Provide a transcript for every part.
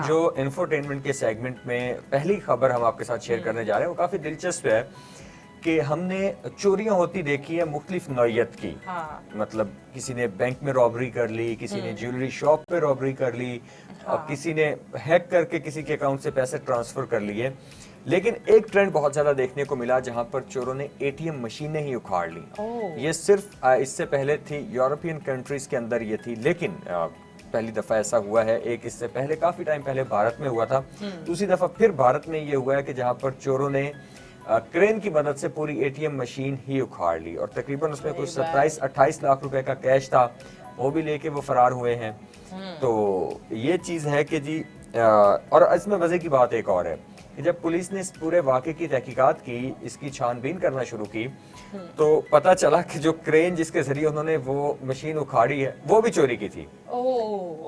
जो इंफोटेनमेंट के सेगमेंट में पहली खबर हम आपके साथ शेयर करने जा रहे हैं वो काफी दिलचस्प है कि हमने चोरियां होती देखी है मुख्तलिफ नौयत की। मतलब किसी ने बैंक में रॉबरी कर ली, किसी ने ज्वेलरी शॉप पे रॉबरी कर ली, और किसी ने हैक करके किसी के अकाउंट से पैसे ट्रांसफर कर लिए। लेकिन एक ट्रेंड बहुत ज्यादा देखने को मिला जहां पर चोरों ने एटीएम मशीनें ही उखाड़ ली। ये सिर्फ इससे पहले थी यूरोपियन कंट्रीज के अंदर ये थी, लेकिन पहली दफा ऐसा हुआ है। एक इससे पहले काफी टाइम पहले भारत में हुआ था, दूसरी दफा फिर भारत में ये हुआ है कि जहां पर चोरों ने क्रेन की मदद से पूरी एटीएम मशीन ही उखाड़ ली और तकरीबन उसमें कुछ 27-28 लाख रुपए का कैश था, वो भी लेके वो फरार हुए हैं। तो ये चीज है कि जी और इसमें मजे की बात एक और है कि जब पुलिस ने इस पूरे वाकये की तहकीकात की, इसकी छानबीन करना शुरू की, तो पता चला कि जो क्रेन जिसके जरिए उन्होंने वो मशीन उखाड़ी है वो भी चोरी की थी।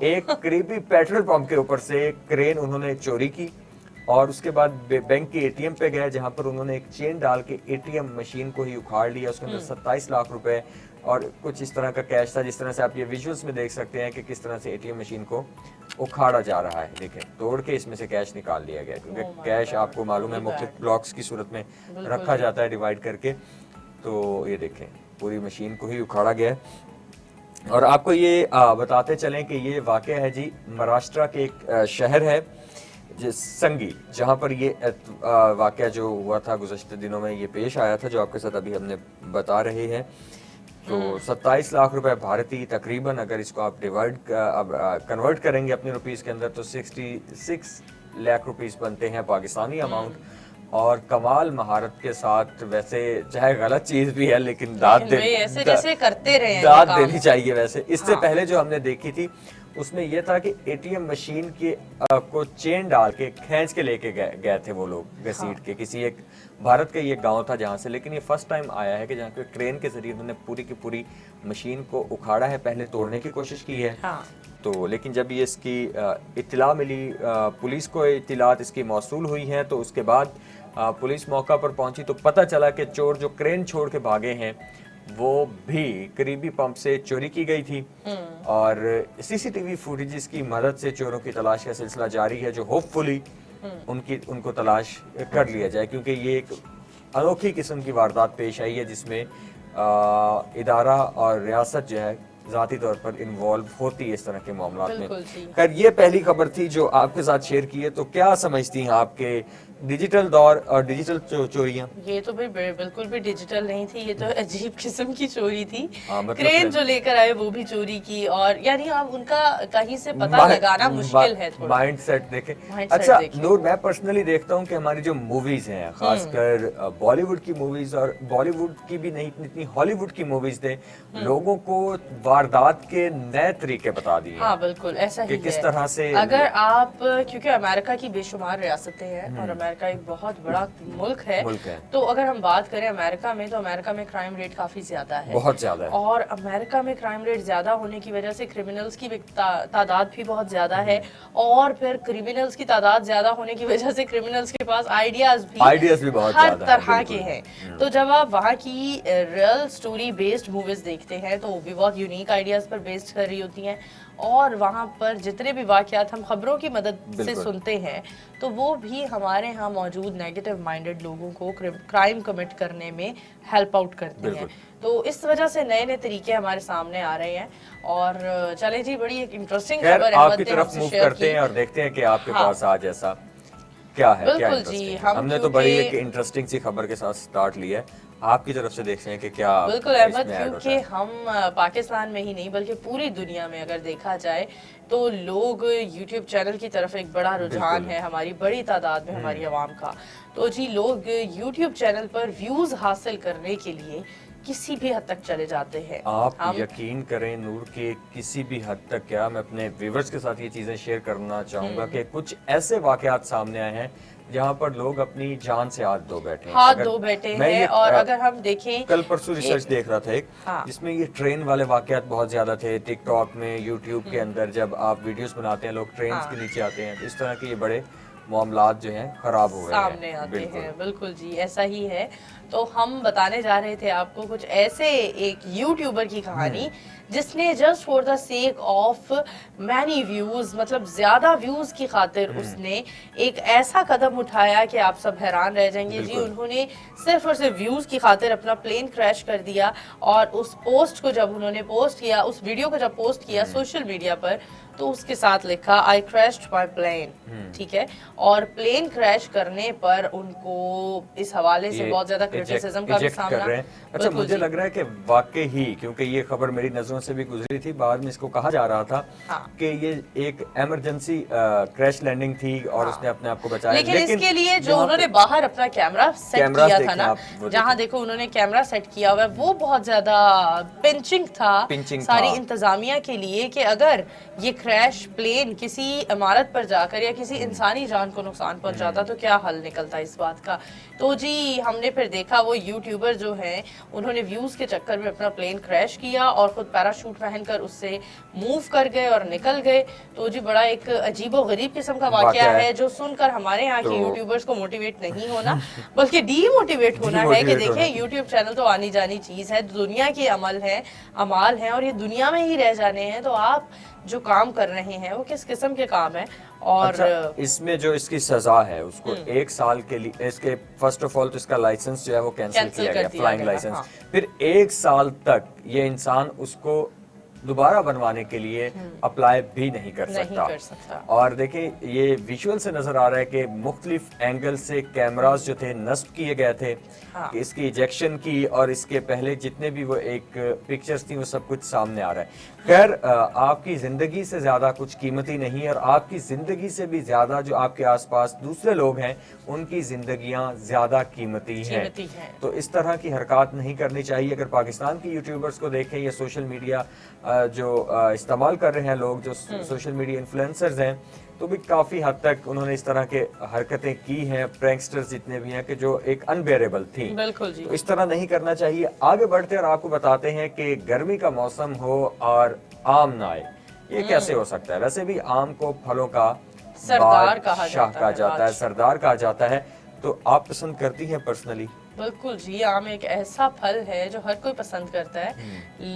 एक करीबी पेट्रोल पंप के ऊपर से क्रेन उन्होंने चोरी की और उसके बाद बैंक के एटीएम पे गए जहां पर उन्होंने एक चेन डाल के एटीएम मशीन को ही उखाड़ लिया। उसके अंदर 27 लाख रुपए और कुछ इस तरह का कैश था। जिस तरह से आप ये विजुअल्स में देख सकते हैं कि किस तरह से एटीएम मशीन को उखाड़ा जा रहा है। देखें, तोड़ के इसमें से कैश निकाल लिया गया, क्योंकि कैश आपको मालूम है मुख्तलिफ ब्लॉक्स की सूरत में रखा जाता है डिवाइड करके। तो ये देखें, पूरी मशीन को ही उखाड़ा गया है। और आपको ये बताते चलें कि ये वाकया है जी महाराष्ट्र के एक शहर है संगी, जहां पर ये वाकया जो हुआ था गुज़श्ते दिनों में ये पेश आया था, जो आपके साथ अभी हमने बता रहे हैं। तो 27 लाख रुपए भारतीय, तकरीबन अगर इसको आप कन्वर्ट करेंगे अपने रुपीस के अंदर तो 66 लाख रुपीस बनते हैं पाकिस्तानी अमाउंट। और कमाल महारत के साथ, वैसे चाहे गलत चीज भी है लेकिन दाद देनी चाहिए। वैसे इससे पहले जो हमने देखी थी उसमें यह था कि एटीएम मशीन के को चेन डाल के खींच के लेके गए थे वो लोग घसीट के किसी एक भारत का ये गांव था जहां से। लेकिन ये फर्स्ट टाइम आया है कि जहां पे क्रेन के जरिए उन्होंने पूरी की पूरी मशीन को उखाड़ा है। पहले तोड़ने की कोशिश की है तो, लेकिन जब ये इसकी इत्तला मिली, पुलिस को इत्तलात इसकी मौसूल हुई है, तो उसके बाद पुलिस मौका पर पहुंची तो पता चला कि चोर जो क्रेन छोड़ के भागे हैं वो भी करीबी पंप से चोरी की गई थी। और सीसीटीवी फुटेजेस की मदद से चोरों की तलाश का सिलसिला जारी है, जो होपफुली उनको तलाश कर लिया जाए, क्योंकि ये एक अनोखी किस्म की वारदात पेश आई है जिसमें इदारा और रियासत जो है ज़ाती तौर पर इन्वॉल्व होती है इस तरह के मामलों में। खैर, ये पहली खबर थी जो आपके साथ शेयर की है। तो क्या समझती हैं आपके डिजिटल दौर और डिजिटल चोरियां? ये तो भाई बिल्कुल भी डिजिटल नहीं थी, ये तो अजीब किस्म की चोरी थी। क्रेन जो लेकर आए वो भी चोरी की, और यानी अब उनका कहीं से पता लगाना मुश्किल है। थोड़ा माइंड सेट देखें। अच्छा नूर, मैं पर्सनली देखता हूँ कि हमारी जो मूवीज हैं, खासकर बॉलीवुड की मूवीज, और बॉलीवुड की भी नहीं इतनी हॉलीवुड की मूवीज ने लोगों को वारदात के नए तरीके बता दिए। हाँ बिल्कुल ऐसा ही किस तरह से, अगर आप, क्योंकि अमेरिका की बेशुमार रियासतें हैं और अमेरिका एक बहुत बड़ा मुल्क है, तो अगर हम बात करें अमेरिका में, तो अमेरिका में क्राइम रेट काफी ज्यादा है, बहुत ज्यादा है। और अमेरिका में क्राइम रेट ज्यादा होने की वजह से क्रिमिनल्स की तादाद भी बहुत ज्यादा है, और फिर क्रिमिनल्स की तादाद ज्यादा होने की वजह से क्रिमिनल्स के पास आइडियाज भी बहुत हर तरह के हैं। तो जब आप वहाँ की रियल स्टोरी बेस्ड मूवीज देखते हैं तो वो भी बहुत यूनिक आइडियाज पर बेस्ड कर रही होती हैं, और वहाँ पर जितने भी वाकयात हम खबरों की मदद से सुनते हैं तो वो भी हमारे यहाँ मौजूद नेगेटिव माइंडेड लोगों को क्राइम कमिट करने में हेल्प आउट करते हैं। तो इस वजह से नए नए तरीके हमारे सामने आ रहे हैं। और चले जी, बड़ी एक इंटरेस्टिंग खबर आपकी तरफ मूव करते हैं और देखते हैं कि आपके पास आज ऐसा क्या है। बिल्कुल जी, हमने तो बड़ी एक इंटरेस्टिंग सी खबर के साथ स्टार्ट लिया है, आपकी तरफ से देखते हैं कि क्या। बिल्कुल अहमद, क्योंकि हम पाकिस्तान में ही नहीं बल्कि पूरी दुनिया में अगर देखा जाए तो लोग YouTube चैनल की तरफ एक बड़ा रुझान है हमारी बड़ी तादाद में, हमारी आवाम का। तो जी लोग YouTube चैनल पर व्यूज हासिल करने के लिए किसी भी हद तक चले जाते हैं। आप यकीन करें नूर के किसी भी हद तक, क्या मैं अपने व्यूअर्स के साथ ये चीजें शेयर करना चाहूंगा कि कुछ ऐसे वाकयात सामने आए हैं जहाँ पर लोग अपनी जान से हाथ धो बैठे हैं। और अगर हम देखें, कल परसों रिसर्च देख रहा था एक, जिसमें ये ट्रेन वाले वाकयात बहुत ज्यादा थे। टिकटॉक में, यूट्यूब के अंदर जब आप वीडियोस बनाते हैं लोग ट्रेन के नीचे आते हैं, इस तरह के ये बड़े मामलात जो हैं खराब हो रहे हैं, सामने आते हैं। बिल्कुल जी ऐसा ही है। तो हम बताने जा रहे थे आपको कुछ ऐसे एक यूट्यूबर की कहानी जिसने just for the sake of many views, मतलब ज्यादा व्यूज की खातिर उसने एक ऐसा कदम उठाया कि आप सब हैरान रह जाएंगे जी। उन्होंने सिर्फ और सिर्फ व्यूज की खातिर अपना प्लेन क्रैश कर दिया, और उस पोस्ट को जब उन्होंने पोस्ट किया, उस वीडियो को जब पोस्ट किया सोशल मीडिया पर, तो उसके साथ लिखा आई क्रैश्ड माय प्लेन, ठीक है। और प्लेन क्रैश करने पर उनको इस हवाले से बहुत ज्यादा क्रिटिसिज्म का भी सामना कर रहे हैं। अच्छा, मुझे लग रहा है कि वाकई ही, क्योंकि ये खबर मेरी नजरों से भी गुजरी थी, बाद में इसको कहा जा रहा था कि ये एक इमरजेंसी क्रैश लैंडिंग थी और उसने अपने आप को बचाया। लेकिन इसके लिए जो उन्होंने बाहर अपना कैमरा सेट किया था ना, जहाँ देखो उन्होंने कैमरा सेट किया हुआ है, वो बहुत ज्यादा पिंचिंग था सारी इंतजामिया के लिए कि अगर ये क्रैश प्लेन किसी इमारत पर जाकर या किसी इंसानी जान को नुकसान पहुंचाता तो क्या हल निकलता इस बात का। तो जी हमने फिर देखा वो यूट्यूबर जो हैं उन्होंने व्यूज के चक्कर में अपना प्लेन क्रैश किया और खुद पैराशूट पहनकर उससे मूव कर गए और निकल गए। तो जी बड़ा एक अजीबो गरीब किस्म का वाकया है, जो सुनकर हमारे यहाँ के यूट्यूबर्स को मोटिवेट नहीं होना बल्कि डीमोटिवेट होना है कि देखें यूट्यूब चैनल तो आनी जानी चीज है, दुनिया के अमाल हैं और ये दुनिया में ही रह जाने हैं, तो आप जो काम कर रहे हैं वो किस किस्म के काम है। और अच्छा, इसमें जो इसकी सजा है उसको 1 साल के लिए, इसके फर्स्ट ऑफ ऑल तो इसका लाइसेंस जो है वो कैंसिल किया गया, फ्लाइंग लाइसेंस। फिर 1 साल तक ये इंसान उसको दोबारा बनवाने के लिए अप्लाई भी नहीं कर सकता। और देखिए ये विजुअल से नजर आ रहा है कि मुख्तलिफ एंगल से कैमरास जो थे नस्ब किए गए थे, कि इसकी इजेक्शन की और इसके पहले जितने भी वो एक पिक्चर्स थी वो सब कुछ सामने आ रहा है। खैर, आपकी जिंदगी से ज्यादा कुछ कीमती नहीं है, और आपकी जिंदगी से भी ज्यादा जो आपके आसपास दूसरे लोग हैं उनकी जिंदगियां ज्यादा कीमती हैं। तो इस तरह की हरकत नहीं करनी चाहिए। अगर पाकिस्तान की यूट्यूबर्स को देखें या सोशल मीडिया जो इस्तेमाल कर रहे हैं लोग, जो सोशल मीडिया इन्फ्लुएंसर्स हैं, तो भी काफी हद तक उन्होंने इस तरह के हरकतें की हैं, प्रैंकस्टर्स जितने भी हैं, कि जो एक अनबेरेबल थी। बिल्कुल जी। तो इस तरह नहीं करना चाहिए। आगे बढ़ते और आपको बताते हैं कि गर्मी का मौसम हो और आम ना आए, ये कैसे हो सकता है। वैसे भी आम को फलों का सरदार कहा जाता है, सरदार कहा जाता है। तो आप पसंद करती हैं पर्सनली? बिल्कुल जी, आम एक ऐसा फल है जो हर कोई पसंद करता है,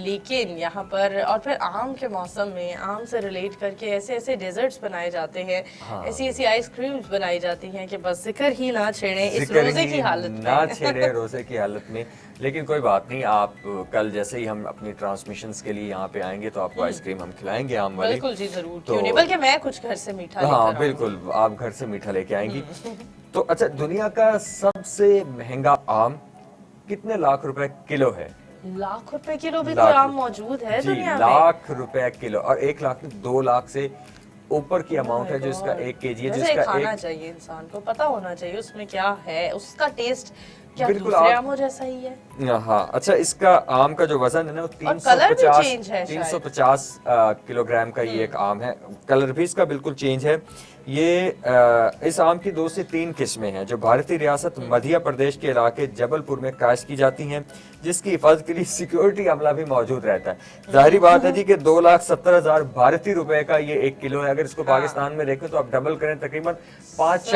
लेकिन यहाँ पर और फिर आम के मौसम में आम से रिलेट करके ऐसे ऐसे डेजर्ट्स बनाए जाते हैं, ऐसी ऐसी आइसक्रीम्स बनाई जाती हैं कि बस जिक्र ही ना छेड़े इस रोजे की हालत में, ना छेड़े रोजे की हालत में। लेकिन कोई बात नहीं, आप कल जैसे ही हम अपनी ट्रांसमिशंस के लिए यहाँ पे आएंगे तो आपको आइसक्रीम हम खिलाएंगे आम वाली। बिल्कुल जी, जरूर, क्यों नहीं, बल्कि मैं कुछ घर से मीठा, हाँ बिल्कुल, आप घर से मीठा लेके आएंगी। तो अच्छा, दुनिया का सबसे महंगा आम कितने लाख रुपए किलो है? लाख रुपए किलो भी तो आम मौजूद है दुनिया में। लाख रुपए किलो, और 1 लाख 2 लाख से ऊपर की अमाउंट है जो इसका 1 केजी है, जिसका खाना चाहिए इंसान को, पता होना चाहिए उसमें क्या है, उसका टेस्ट क्या दूसरे आमों जैसा ही है। हाँ, अच्छा, इसका आम का जो वजन है ना वो 350 किलोग्राम का ये एक आम है। कलर भी इसका बिल्कुल चेंज है। ये इस आम की 2 से 3 किस्में हैं जो भारतीय रियासत मध्य प्रदेश के इलाके जबलपुर में काश्त की जाती हैं, जिसकी हिफाजत के लिए सिक्योरिटी अमला भी मौजूद रहता है। जाहिर बात है जी कि 2,70,000 भारतीय रुपए का ये 1 किलो है। अगर इसको पाकिस्तान में देखें तो आप डबल करें, तकरीबन 5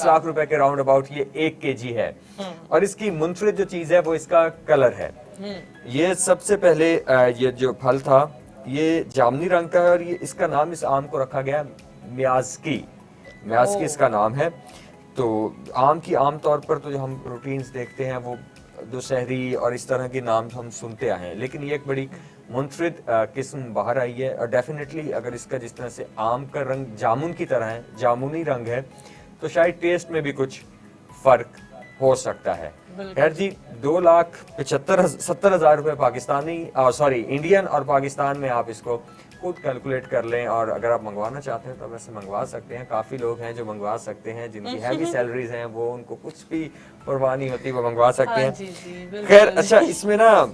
लाख रुपए के राउंड अबाउट ये 1 केजी है। और इसकी मुनफरिद जो चीज है वो इसका कलर है। ये सबसे पहले ये जो फल था ये जामुनी रंग का है, और ये इसका नाम इस आम को रखा गया म्याज़की इसका नाम है। तो आम की आम तौर पर तो जो हम प्रोटीन्स देखते हैं वो दुशहरी और इस तरह के नाम हम सुनते आए हैं, लेकिन ये एक बड़ी मुनफरिद किस्म बाहर आई है। और डेफिनेटली अगर इसका जिस तरह से आम का रंग जामुन की तरह है, जामुनी रंग है, तो शायद टेस्ट में भी कुछ फर्क हो सकता है। खैर जी, 2,70,000 रुपए पाकिस्तानी इंडियन और पाकिस्तान में आप इसको खुद कैलकुलेट कर लें। और अगर आप मंगवाना चाहते हैं तो वैसे मंगवा सकते हैं। काफी लोग हैं जो मंगवा सकते हैं, जिनकी हैवी सैलरीज हैं, वो उनको कुछ भी परवाह नहीं होती, वो मंगवा सकते हैं। खैर, अच्छा, इसमें ना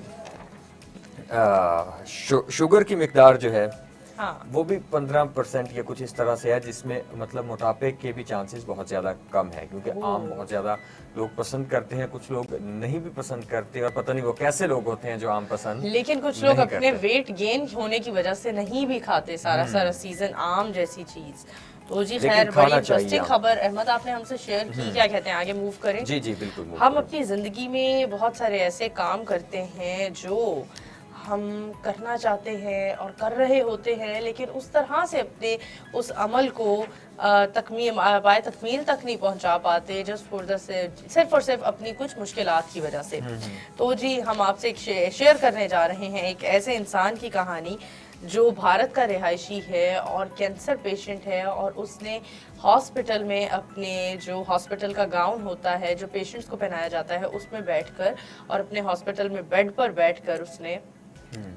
शुगर की मिकदार जो है वो भी 15% या कुछ इस तरह से है, जिसमें मतलब मोटापे के भी चांसेस बहुत ज्यादा कम है, क्योंकि आम बहुत ज्यादा लोग पसंद करते हैं, कुछ लोग नहीं भी पसंद करते, और पता नहीं वो कैसे लोग होते हैं जो आम पसंद, लेकिन कुछ लोग अपने वेट गेन होने की वजह से नहीं भी खाते सारा सीजन आम जैसी चीज। तो जी खैर, बड़ी इंटरेस्टिंग खबर अहमद आपने हमसे शेयर की। क्या कहते हैं, आगे मूव करें? जी जी बिल्कुल। हम अपनी जिंदगी में बहुत सारे ऐसे काम करते हैं जो हम करना चाहते हैं और कर रहे होते हैं, लेकिन उस तरह से अपने उस अमल को बाय तकमील तक नहीं पहुंचा पाते, जस्ट फॉर द सिर्फ और सिर्फ अपनी कुछ मुश्किलात की वजह से। तो जी हम आपसे एक शेयर करने जा रहे हैं एक ऐसे इंसान की कहानी जो भारत का रिहायशी है और कैंसर पेशेंट है, और उसने हॉस्पिटल में अपने जो हॉस्पिटल का गाउन होता है जो पेशेंट्स को पहनाया जाता है उसमें बैठकर और अपने हॉस्पिटल में बेड पर बैठकर उसने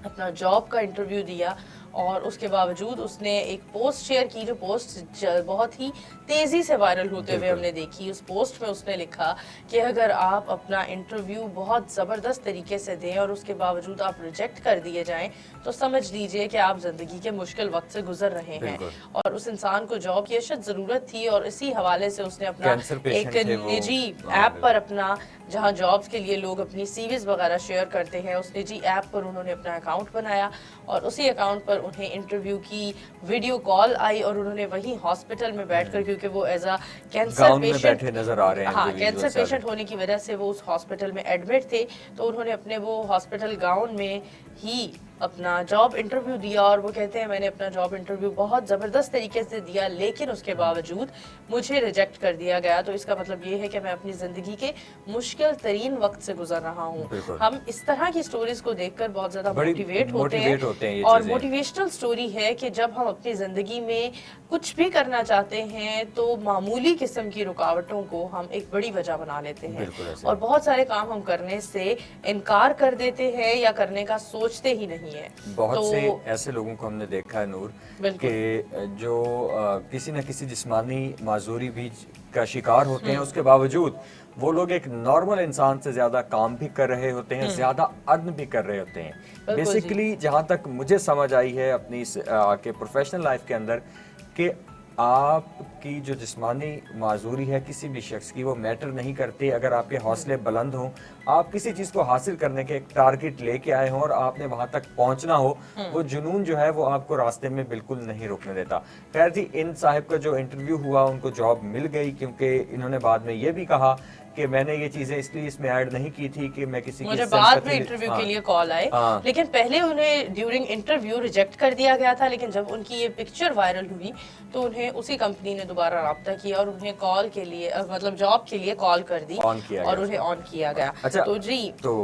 अपना जॉब का इंटरव्यू दिया। और उसके बावजूद उसने एक पोस्ट शेयर की जो पोस्ट बहुत ही तेजी से वायरल होते हुए हमने देखी। उस पोस्ट में उसने लिखा कि अगर आप अपना इंटरव्यू बहुत ज़बरदस्त तरीके से दें और उसके बावजूद आप रिजेक्ट कर दिए जाएं तो समझ लीजिए कि आप ज़िंदगी के मुश्किल वक्त से गुजर रहे हैं। और उस इंसान को जॉब की अशद ज़रूरत थी और इसी हवाले से उसने अपना एक निजी ऐप पर अपना, जहां जॉब्स के लिए लोग अपनी सीवीज वगैरह शेयर करते हैं, उस निजी ऐप पर उन्होंने अपना अकाउंट बनाया और उसी अकाउंट पर उन्हें इंटरव्यू की वीडियो कॉल आई और उन्होंने वहीं हॉस्पिटल में बैठकर, क्योंकि वो एज अ कैंसर पेशेंट नजर आ रहे हैं, हाँ कैंसर पेशेंट होने की वजह से वो उस हॉस्पिटल में एडमिट थे, तो उन्होंने अपने वो हॉस्पिटल गाउन में ही अपना जॉब इंटरव्यू दिया। और वो कहते हैं मैंने अपना जॉब इंटरव्यू बहुत ज़बरदस्त तरीके से दिया, लेकिन उसके बावजूद मुझे रिजेक्ट कर दिया गया। तो इसका मतलब ये है कि मैं अपनी ज़िंदगी के मुश्किल तरीन वक्त से गुजर रहा हूँ। हम इस तरह की स्टोरीज को देखकर बहुत ज़्यादा मोटिवेट होते हैं और मोटिवेशनल स्टोरी है कि जब हम अपनी ज़िंदगी में कुछ भी करना चाहते हैं तो मामूली किस्म की रुकावटों को हम एक बड़ी वजह बना लेते हैं और बहुत सारे काम हम करने से इनकार कर देते हैं या करने का सोचते ही नहीं है। बहुत से ऐसे लोगों को हमने देखा है नूर कि जो किसी न किसी जिस्मानी माजूरी भी का शिकार होते हैं, उसके बावजूद वो लोग एक नॉर्मल इंसान से ज्यादा काम भी कर रहे होते हैं, ज्यादा अर्न भी कर रहे होते हैं। बेसिकली जहां तक मुझे समझ आई है अपनी के प्रोफेशनल लाइफ के अंदर कि आपकी जो जिस्मानी माजूरी है किसी भी शख्स की वो मैटर नहीं करती। अगर आपके हौसले बुलंद हों, आप किसी चीज़ को हासिल करने के एक टारगेट लेके आए हों और आपने वहां तक पहुंचना हो, वो जुनून जो है वो आपको रास्ते में बिल्कुल नहीं रोकने देता। खैर जी, इन साहिब का जो इंटरव्यू हुआ उनको जॉब मिल गई, क्योंकि इन्होंने बाद में ये भी कहा कि मैंने ये चीजें इसलिए इसमें ऐड नहीं की थी कि मैं किसी मुझे बाद में इंटरव्यू के लिए कॉल आए, लेकिन पहले उन्हें ड्यूरिंग इंटरव्यू रिजेक्ट कर दिया गया था। लेकिन जब उनकी ये पिक्चर वायरल हुई तो उन्हें उसी कंपनी ने दोबारा राब्ता किया और उन्हें कॉल के लिए मतलब जॉब के लिए कॉल कर दी और उन्हें ऑन किया गया। अच्छा, तो जी तो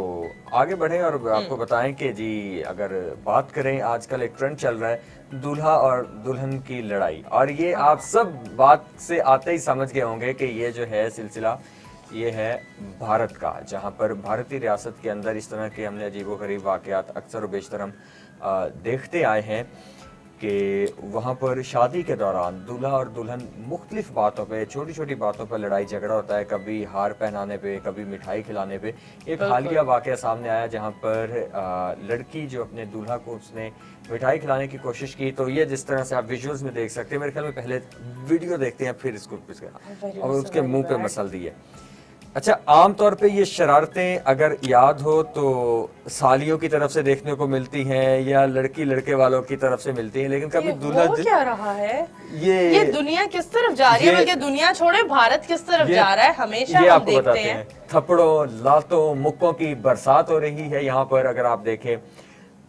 आगे बढ़े और आपको बताएं कि जी अगर बात करें, आजकल एक ट्रेंड चल रहा है दूल्हा और दुल्हन की लड़ाई, और ये आप सब बात से आते ही समझ गए होंगे कि ये जो है सिलसिला ये है भारत का, जहाँ पर भारतीय रियासत के अंदर इस तरह के हमने अजीबोगरीब वाक़यात अक्सर और बेशतर हम देखते आए हैं कि वहाँ पर शादी के दौरान दूल्हा और दुल्हन मुख्तलिफ बातों पे, छोटी छोटी बातों पर लड़ाई झगड़ा होता है। कभी हार पहनाने पे, कभी मिठाई खिलाने पे। एक हालिया वाक़या सामने आया जहाँ पर लड़की जो अपने दूल्हा को उसने मिठाई खिलाने की कोशिश की, तो ये जिस तरह से आप विजुअल्स में देख सकते हैं, मेरे ख्याल में पहले वीडियो देखते हैं फिर इसको और उसके मुँह पे मसल दी है। अच्छा, आमतौर पे ये शरारतें अगर याद हो तो सालियों की तरफ से देखने को मिलती हैं या लड़की लड़के वालों की तरफ से मिलती हैं, लेकिन कभी दूल्हा क्या रहा है ये दुनिया किस तरफ जा रही है, बल्कि दुनिया छोड़े भारत किस तरफ जा रहा है, हमेशा हम देखते हैं थप्पड़ों लातों मुक्कों की बरसात हो रही है यहाँ पर अगर आप देखें।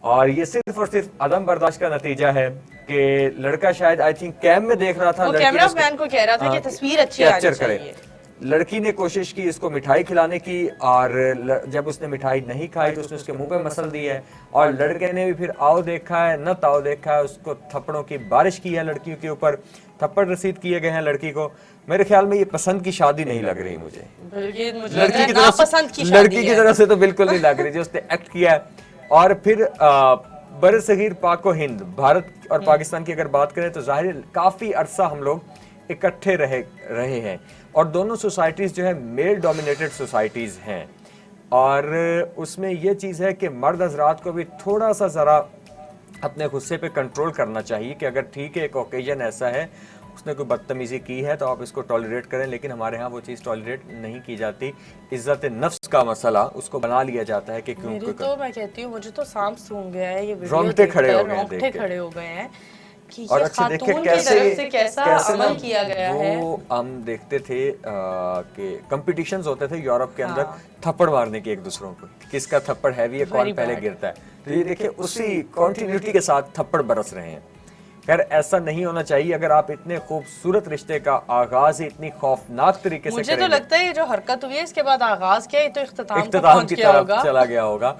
और ये सिर्फ और सिर्फ अदम बर्दाश्त का नतीजा है कि लड़का शायद आई थिंक कैम में देख रहा था, कैमरामैन को कह रहा था कि तस्वीर अच्छी आनी चाहिए। लड़की ने कोशिश की इसको मिठाई खिलाने की और जब उसने मिठाई नहीं खाई तो उसने उसके मुंह पे मसल दी है, और लड़के ने भी फिर आओ देखा है न ताओ देखा है, उसको थप्पड़ों की बारिश की है, लड़कियों के ऊपर थप्पड़ रसीद किए गए हैं लड़की को। मेरे ख्याल में ये पसंद की शादी नहीं लग रही मुझे, लड़की की तरफ से तो बिल्कुल नहीं लग रही जो उसने एक्ट किया है। और फिर बरसगीर पाको हिंद, भारत और पाकिस्तान की अगर बात करें तो जाहिर काफी अरसा हम लोग इकट्ठे रहे हैं और दोनों सोसाइटीज जो है मेल डोमिनेटेड सोसाइटीज हैं, और उसमें ये चीज़ है कि मर्द हजरात को भी थोड़ा सा ज़रा अपने गुस्से पे कंट्रोल करना चाहिए कि अगर ठीक है एक ओकेजन ऐसा है, उसने कोई बदतमीज़ी की है तो आप इसको टॉलरेट करें, लेकिन हमारे यहाँ वो चीज़ टॉलरेट नहीं की जाती। इज्जत नफ्स का मसला उसको बना लिया जाता है कि क्यों। तो मैं कहती हूँ मुझे तो सांप सूंघ गया है ये वीडियो रोंगटे खड़े हो गए हैं, खड़े हो गए हैं कि और ये अच्छा देखिए खातून की कैसे तरफ से कैसा ना अमल किया गया है। वो हम देखते थे कि कंपटीशंस होते थे यूरोप के अंदर हाँ। थप्पड़ मारने के एक दूसरों को, किसका थप्पड़ हैवी है, कौन Very पहले bad. गिरता है। तो ये देखिए उसी कॉन्टिन्यूटी के साथ थप्पड़ बरस रहे हैं। खैर ऐसा नहीं होना चाहिए। अगर आप इतने खूबसूरत रिश्ते का आगाज ही इतनी खौफनाक तरीके से मुझे तो करेंगे, लगता है ये जो हरकत हुई है इसके बाद आगाज क्या है, ये तो इख्तिताम को इख्तिताम पहुंच की गया तरफ होगा। चला गया होगा।